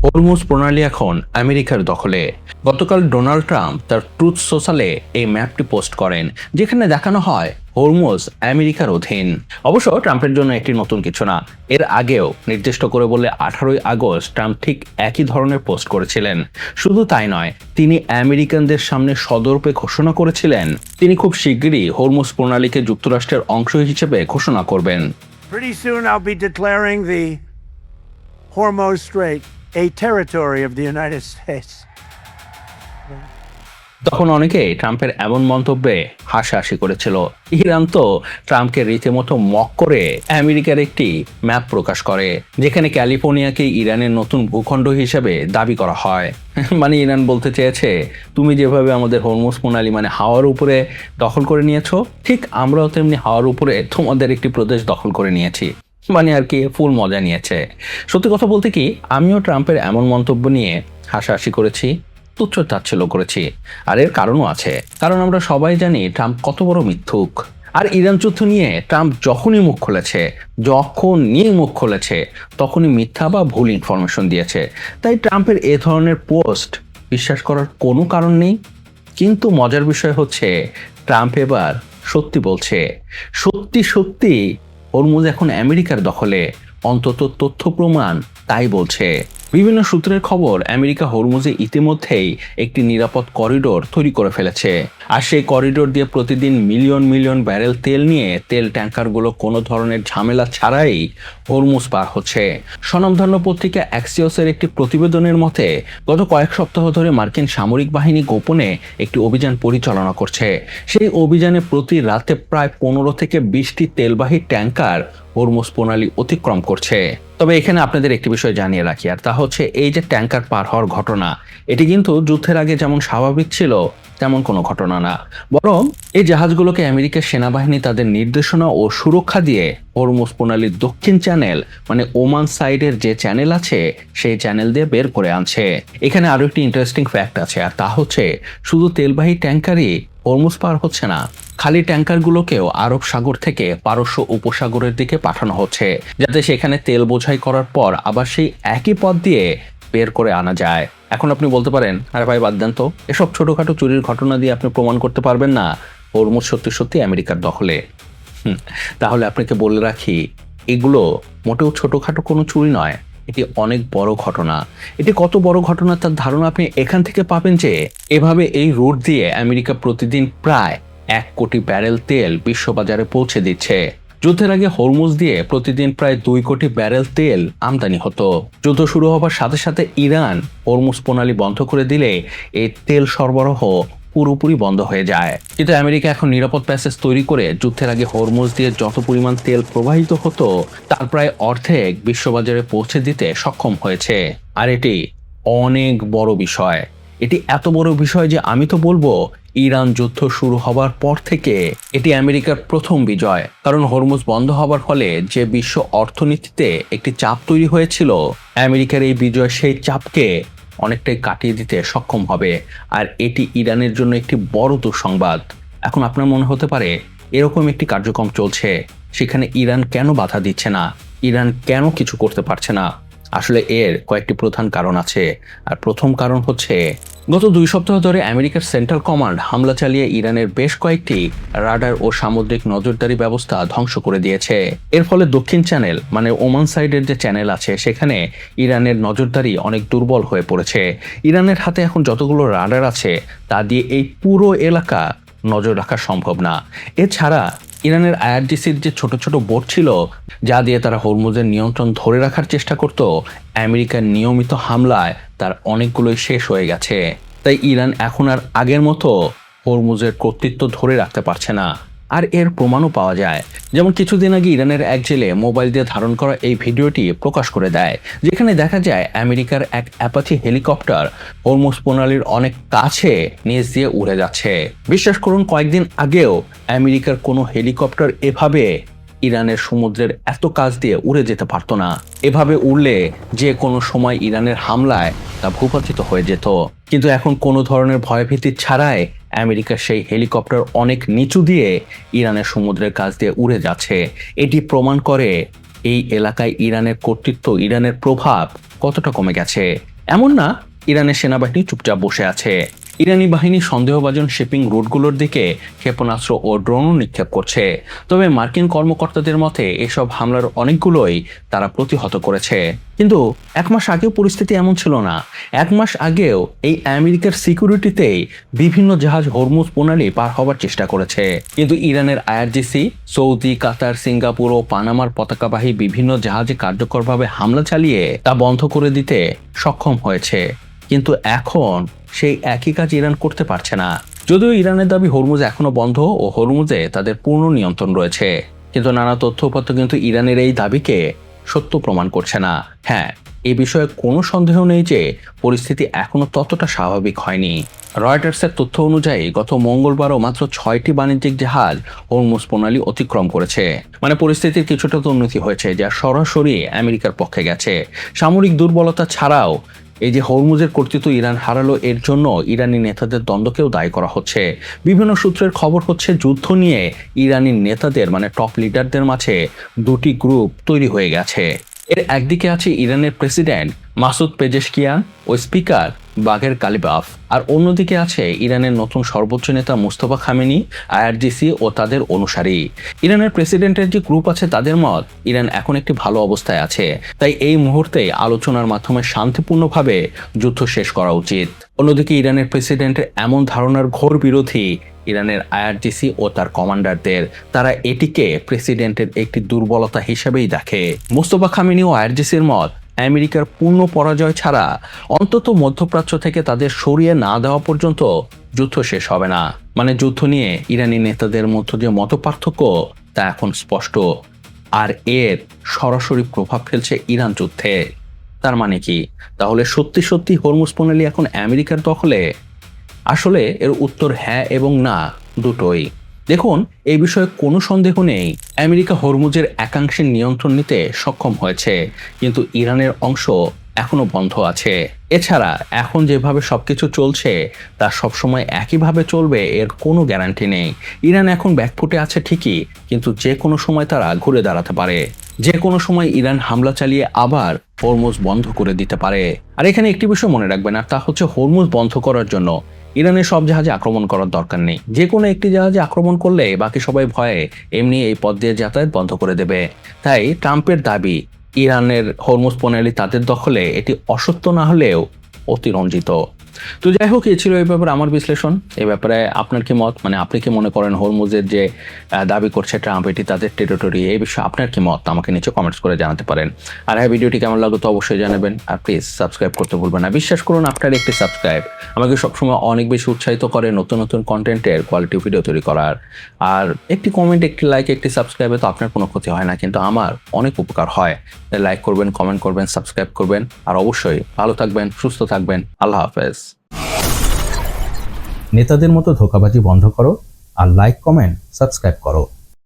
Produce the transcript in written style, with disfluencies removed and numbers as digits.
Hormuz প্রণালী এখন আমেরিকার দখলে। গতকাল ডোনাল্ড ট্রাম্প তার ট্রুথ সোশ্যালে এই ম্যাপটি পোস্ট করেন, যেখানে দেখানো হয় হরমুজ আমেরিকার অধীন। অবশ্য ট্রাম্পের জন্য এটি নতুন কিছু না। এর আগেও নির্দিষ্ট করে বললে 18ই আগস্ট ট্রাম্প ঠিক একই ধরনের পোস্ট করেছিলেন। শুধু তাই নয়, তিনি আমেরিকানদের সামনে সদর্পে ঘোষণা করেছিলেন তিনি খুব শিগগিরই হরমুজ প্রণালীকে যুক্তরাষ্ট্রের অংশ হিসেবে ঘোষণা করবেন। Pretty soon I'll be declaring the Hormuz Strait a territory of the United States. তখন অনেকেই ট্রাম্পের এমন মন্তব্যে হাসাহাসি করেছিল। ইরান তো ট্রাম্পকে রীতিমতো মক করে আমেরিকার একটি ম্যাপ প্রকাশ করে, যেখানে ক্যালিফোর্নিয়াকে ইরানের নতুন ভূখণ্ড হিসেবে দাবি করা হয়। মানে ইরান বলতে চেয়েছে, তুমি যেভাবে আমাদের হরমুজ প্রণালী মানে হাওয়ার উপরে দখল করে নিয়েছো, ঠিক আমরাও তেমনি হাওয়ার উপরে তোমাদের একটি প্রদেশ দখল করে নিয়েছি। মানে আর কি ফুল মজা নিয়েছে। সত্যি কথা বলতে কি, আমিও ট্রাম্পের এমন মন্তব্য নিয়ে হাসাহাসি করেছি, তুচ্ছ তাচ্ছিল্য করেছি। আর এর কারণও আছে, কারণ আমরা সবাই জানি ট্রাম্প কত বড় মিথ্যুক। আর ইরান যুদ্ধ নিয়ে ট্রাম্প যখনই মুখ খুলেছে তখনই মিথ্যা বা ভুল ইনফরমেশন দিয়েছে। তাই ট্রাম্পের এ ধরনের পোস্ট বিশ্বাস করার কোনো কারণ নেই। কিন্তু মজার বিষয় হচ্ছে, ট্রাম্প এবার সত্যি বলছে। সত্যি হরমুজ এখন আমেরিকার দখলে, অন্তত তথ্য প্রমাণ তাই বলছে। বিভিন্ন সূত্রের খবর, আমেরিকা হরমুজে ইতিমধ্যেই একটি নিরাপদ করিডোর তৈরি করে ফেলেছে। আর সেই করিডোর দিয়ে প্রতিদিন মিলিয়ন ব্যারেল তেল নিয়ে তেল ট্যাঙ্কারগুলো কোনো ধরনের ঝামেলা ছাড়াই হরমুজ পার হচ্ছে। স্বনামধন্য পত্রিকা অ্যাক্সিওসের একটি প্রতিবেদনের মতে, গত কয়েক সপ্তাহ ধরে মার্কিন সামরিক বাহিনী গোপনে একটি অভিযান পরিচালনা করছে। সেই অভিযানে প্রতি রাতে প্রায় 15 থেকে 20টি তেলবাহী ট্যাঙ্কার হরমুজ প্রণালী অতিক্রম করছে। তবে এখানে আপনাদের একটি বিষয় জানিয়ে রাখি, আর তা হচ্ছে এই যে ট্যাঙ্কার পার হওয়ার ঘটনা, এটি কিন্তু যুদ্ধের আগে যেমন স্বাভাবিক ছিল তেমন কোনো ঘটনা না। বরং এই জাহাজগুলোকে আমেরিকার সেনাবাহিনী তাদের নির্দেশনা ও সুরক্ষা দিয়ে হরমুজ প্রণালীর দক্ষিণ চ্যানেল মানে ওমান সাইডের যে চ্যানেল আছে সেই চ্যানেল দিয়ে বের করে আনছে। এখানে আরো একটি ইন্টারেস্টিং ফ্যাক্ট আছে, আর তা হচ্ছে শুধু তেলবাহী ট্যাঙ্কারই হরমুজ পার হচ্ছে না, খালি ট্যাঙ্কারগুলোকেও আরব সাগর থেকে পারস্য উপসাগরের দিকে পাঠানো হচ্ছে, যাতে সেখানে তেল বোঝাই করার পর আবার সেই একই পথ দিয়ে বের করে আনা যায়। এখন আপনি বলতে পারেন, আরে ভাই বাদ দেন তো, এসব ছোটখাটো চুরির ঘটনা দিয়ে আপনি প্রমাণ করতে পারবেন না হরমুজ সত্যি আমেরিকার দখলে। তাহলে আপনাকে বলে রাখি, এগুলো মোটেও ছোটখাটো কোনো চুরি নয়, এটি অনেক বড় ঘটনা। এটি কত বড় ঘটনা তার ধারণা আপনি এখান থেকে পাবেন যে এভাবে এই রুট দিয়ে আমেরিকা প্রতিদিন প্রায় 1 কোটি ব্যারেল তেল বিশ্ববাজারে পৌঁছে দিচ্ছে। যুদ্ধের আগে হরমুজ দিয়ে প্রতিদিন প্রায় 2 কোটি ব্যারেল তেল আমদানি হতো। যুদ্ধ শুরু হবার সাথে সাথে ইরান হরমুজ প্রণালী বন্ধ করে দিলে এই তেল সরবরাহ পুরোপুরি বন্ধ হয়ে যায়। কিন্তু আমেরিকা এখন নিরাপদ প্যাসেজ তৈরি করে যুদ্ধের আগে হরমুজ দিয়ে যত পরিমাণ তেল প্রবাহিত হতো তার প্রায় অর্ধেক বিশ্ববাজারে পৌঁছে দিতে সক্ষম হয়েছে। আর এটি অনেক বড় বিষয়। এটি এত বড় বিষয় যে আমি তো বলবো ইরান যুদ্ধ শুরু হবার পর থেকে এটি আমেরিকার প্রথম বিজয়। কারণ হরমুজ বন্ধ হবার ফলে যে বিশ্ব অর্থনীতিতে একটি চাপ তৈরি হয়েছিল, আমেরিকার এই বিজয় সেই চাপকে অনেকটাই কাটিয়ে দিতে সক্ষম হবে। আর এটি ইরানের জন্য একটি বড় দুঃসংবাদ। এখন আপনার মনে হতে পারে, এরকম একটি কার্যক্রম চলছে, সেখানে ইরান কেন বাধা দিচ্ছে না, ইরান কেন কিছু করতে পারছে না? আসলে এর কয়েকটি প্রধান কারণ আছে। আর প্রথম কারণ হচ্ছে, গত 2 সপ্তাহ ধরে আমেরিকার সেন্ট্রাল কমান্ড হামলা চালিয়ে ইরানের বেশ কয়েকটি রাডার ও সামুদ্রিক নজরদারি ব্যবস্থা ধ্বংস করে দিয়েছে। এর ফলে দক্ষিণ চ্যানেল মানে ওমান সাইডের যে চ্যানেল আছে সেখানে ইরানের নজরদারি অনেক দুর্বল হয়ে পড়েছে। ইরানের হাতে এখন যতগুলো রাডার আছে তা দিয়ে এই পুরো এলাকা নজর রাখা সম্ভব না। এছাড়া ইরানের আইআরজিসির যে ছোট ছোট বোট ছিল যা দিয়ে তারা হরমুজের নিয়ন্ত্রণ ধরে রাখার চেষ্টা করত, আমেরিকার নিয়মিত হামলায় তার অনেকগুলোই শেষ হয়ে গেছে। তাই ইরান এখন আর আগের মতো হরমুজের কর্তৃত্ব ধরে রাখতে পারছে না। আর এর প্রমাণও পাওয়া যায়। যেমন কিছুদিন আগে ইরানের এক জেলে মোবাইল দিয়ে ধারণ করা এই ভিডিওটি প্রকাশ করে দেয়, যেখানে দেখা যায় আমেরিকার এক অ্যাপাচি হেলিকপ্টার হরমুজ প্রণালীর অনেক কাছে নিচ দিয়ে উড়ে যাচ্ছে। বিশ্বাস করুন, কয়েকদিন আগেও আমেরিকার কোনো হেলিকপ্টার এভাবে ইরানের সমুদ্রের এত কাছ দিয়ে উড়ে যেতে পারতো না। এভাবে উড়লে যে কোনো সময় ইরানের হামলায় তা ভূপাতিত হয়ে যেত। কিন্তু এখন কোনো ধরনের ভয়ভীতি ছাড়াই আমেরিকার সেই হেলিকপ্টার অনেক নিচু দিয়ে ইরানের সমুদ্রের কাছ দিয়ে উড়ে যাচ্ছে। এটি প্রমাণ করে এই এলাকায় ইরানের কর্তৃত্ব, ইরানের প্রভাব কতটা কমে গেছে। এমন না ইরানের সেনাবাহিনী চুপচাপ বসে আছে। ইরানি বাহিনী সন্দেহভাজন শিপিং রুটগুলোর দিকে ক্ষেপণাস্ত্র ও ড্রোনও নিক্ষেপ করছে। তবে মার্কিন কর্মকর্তাদের মতে এসব হামলার অনেকগুলোই তারা প্রতিহত করেছে। কিন্তু এক মাস আগেও পরিস্থিতি এমন ছিল না। এক মাস আগেও এই আমেরিকার সিকিউরিটিতেই বিভিন্ন জাহাজ হরমুজ প্রণালী পার হবার চেষ্টা করেছে। কিন্তু ইরানের আইআরজিসি সৌদি, কাতার, সিঙ্গাপুর ও পানামার পতাকাবাহী বিভিন্ন জাহাজে কার্যকরভাবে হামলা চালিয়ে তা বন্ধ করে দিতে সক্ষম হয়েছে। কিন্তু এখন সেই একই কাজ ইরান করতে পারছে না। যদিও ইরানের দাবি হরমুজ এখনো বন্ধ ও হরমুজে তাদের পূর্ণ নিয়ন্ত্রণ রয়েছে, কিন্তু নানা তথ্যপত্র কিন্তু ইরানের এই দাবিকে সত্য প্রমাণ করছে না। হ্যাঁ, এই বিষয়ে কোনো সন্দেহ নেই যে পরিস্থিতি এখনো ততটা স্বাভাবিক হয়নি। রয়টার্সের তথ্য অনুযায়ী গত মঙ্গলবারও মাত্র 6টি বাণিজ্যিক জাহাজ হরমুজ প্রণালী অতিক্রম করেছে। মানে পরিস্থিতির কিছুটা তো উন্নতি হয়েছে, যা সরাসরি আমেরিকার পক্ষে গেছে। সামরিক দুর্বলতা ছাড়াও এই যে হরমুজের কর্তৃত্ব ইরান হারালো, এর জন্য ইরানি নেতাদের দ্বন্দ্বকেও দায়ী করা হচ্ছে। বিভিন্ন সূত্রের খবর হচ্ছে যুদ্ধ নিয়ে ইরানি নেতাদের মানে টপ লিডারদের মাঝে দুটি গ্রুপ তৈরি হয়ে গেছে। এর একদিকে আছে ইরানের প্রেসিডেন্ট মাসুদ পেজেশকিয়ান ও স্পিকার বাগের কালিবাফ, আর অন্যদিকে আছে ইরানের নতুন সর্বোচ্চ নেতা মুস্তফা খামেনি, আইআরজিসি ও তাদের অনুসারী। ইরানের প্রেসিডেন্টের যে গ্রুপ আছে তাদের মত ইরান এখন একটি ভালো অবস্থায় আছে, তাই এই মুহূর্তে আলোচনার মাধ্যমে শান্তিপূর্ণভাবে যুদ্ধ শেষ করা উচিত। অন্যদিকে ইরানের প্রেসিডেন্টের এমন ধারণার ঘোর বিরোধী ইরানের আইআরজিসি ও তার কমান্ডারদের। তারা এটিকে প্রেসিডেন্টের একটি দুর্বলতা হিসেবেই দেখে। মুস্তফা খামেনি ও আইআরজিসির মত আমেরিকার পূর্ণ পরাজয় ছাড়া অন্তত মধ্যপ্রাচ্য থেকে তাদের সরিয়ে না দেওয়া পর্যন্ত যুদ্ধ শেষ হবে না। মানে যুদ্ধ নিয়ে ইরানি নেতাদের মধ্যে যে মতপার্থক্য তা এখন স্পষ্ট, আর এর সরাসরি প্রভাব ফেলছে ইরান যুদ্ধে। তার মানে কি তাহলে সত্যি সত্যি হরমুজ প্রণালী এখন আমেরিকার দখলে? আসলে এর উত্তর হ্যাঁ এবং না, দুটোই। দেখুন, এই বিষয়ে কোনো সন্দেহ নেই, আমেরিকা হরমুজের একাংশের নিয়ন্ত্রণ নিতে সক্ষম হয়েছে, কিন্তু ইরানের অংশ এখনো বন্ধ আছে। এছাড়া এখন যেভাবে সবকিছু চলছে তা সবসময় একইভাবে চলবে এর কোনো গ্যারান্টি নেই। ইরান এখন ব্যাকফুটে আছে ঠিকই, কিন্তু যে কোনো সময় তারা ঘুরে দাঁড়াতে পারে। যে কোনো সময় ইরান হামলা চালিয়ে আবার হরমুজ বন্ধ করে দিতে পারে। আর এখানে একটি বিষয় মনে রাখবেন, আর তা হচ্ছে হরমুজ বন্ধ করার জন্য ইরানের সব জাহাজে আক্রমণ করার দরকার নেই। যে কোনো একটি জাহাজে আক্রমণ করলে বাকি সবাই ভয়ে এমনি এই পথ দিয়ে যাতায়াত বন্ধ করে দেবে। তাই ট্রাম্পের দাবি ইরানের হরমুজ প্রণালী তাদের দখলে, এটি অসত্য না হলেও অতিরঞ্জিত। তো যাই হোক, এই ছিল এই ব্যাপারে আমার বিশ্লেষণ। এই ব্যাপারে আপনার কি মত? মানে আপনি কি মনে করেন হরমুজের যে দাবি করছে ট্রাম্প এটি তাদের টেরিটরি? এই বিষয়ে আপনার কি মত আমাকে নিচে কমেন্টস করে জানাতে পারেন। আর হ্যাঁ, ভিডিওটি কেমন লাগলো তো অবশ্যই জানাবেন, আর প্লিজ সাবস্ক্রাইব করতে ভুলবেন না। বিশ্বাস করুন, আপনার একটি সাবস্ক্রাইব আমাকে সবসময় অনেক বেশি উৎসাহিত করে নতুন নতুন কন্টেন্টের কোয়ালিটি ভিডিও তৈরি করার। আর একটি কমেন্ট, একটি লাইক, একটি সাবস্ক্রাইবে তো আপনার কোনো ক্ষতি হয় না, কিন্তু আমার অনেক উপকার হয়। লাইক করবেন, কমেন্ট করবেন, সাবস্ক্রাইব করবেন, আর অবশ্যই ভালো থাকবেন, সুস্থ থাকবেন। আল্লাহ হাফেজ। নেতাদের মতো ধোঁকাবাজি বন্ধ করো আর লাইক, কমেন্ট, সাবস্ক্রাইব করো।